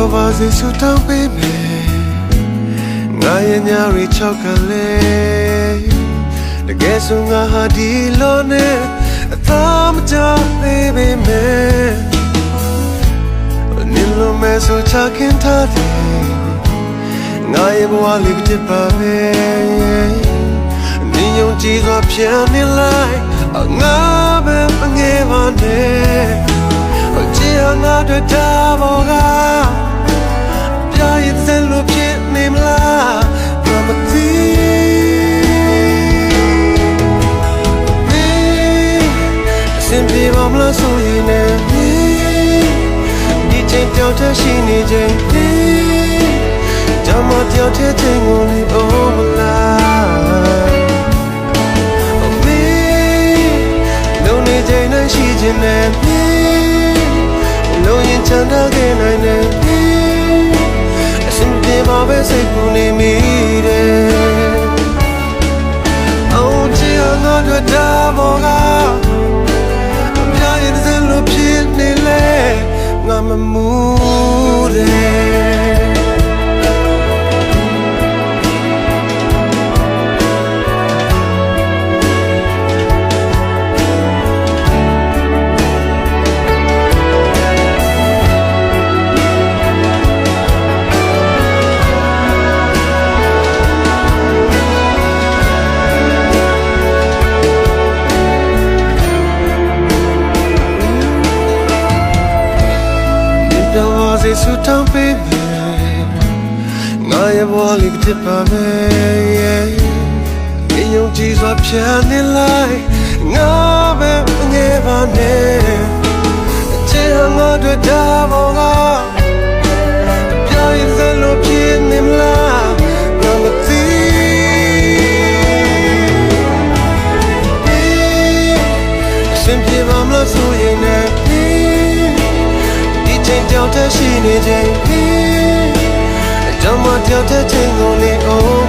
တော့ပါစေဆူတောင်းပေးမယ်ငါရဲ့ညာရီချောက်ကလေးတကယ်ဆိုငါဟာဒီလိုနဲ့အသားမကျသေးပေမဲ့နေလို့မဲဆိုချခင်ထားတယ်ငါရဲ့ဘဝလေးတစ်ပါပဲနေုံကြည်စွာပြန်နေလိုက်ငါပဲမငယ်ပါနဲ့ကြည်ဟာငါတို့တာဘောကပြာရည်စင်လို့ဖြစ်နေမလားငါမသိအစင်ပြေပါမလားဆိုရင်လည်းဒီချိန်တောင်ထရှိနေချိန်ကြောင်မတောင်ထချိန်ကိုလေ oh my life ရှိခြင်းနဲ့လုံးရင်ချမ်းသာခဲ့နိုင်တဲ့အစဉ်ပြေပါပဲစိတ်ကူနေမိတယ်အော်ချီငါတို့တာဘောကပြာရင်စလို့ဖြစ်နေလေငါမမူတယ်စေဆူတောင်းပေးမယ်ငါရဲ့ဘဝလေးတစ်ပါပဲဒီယုံကြည်စွာပြန်နေလိုက်ငါပဲငယ်ပါနဲ့အချစ်ငါတို့တာဘောကပြောင်းရည်လို့ဖြစ်နေမလားငါမသိအစင်ပြေပါမလားဆိုရင်လည်းကြောင်ထရှိနေချိန်ကြောင်မကြောင်တဲ့ချိန်ကိုလေ oh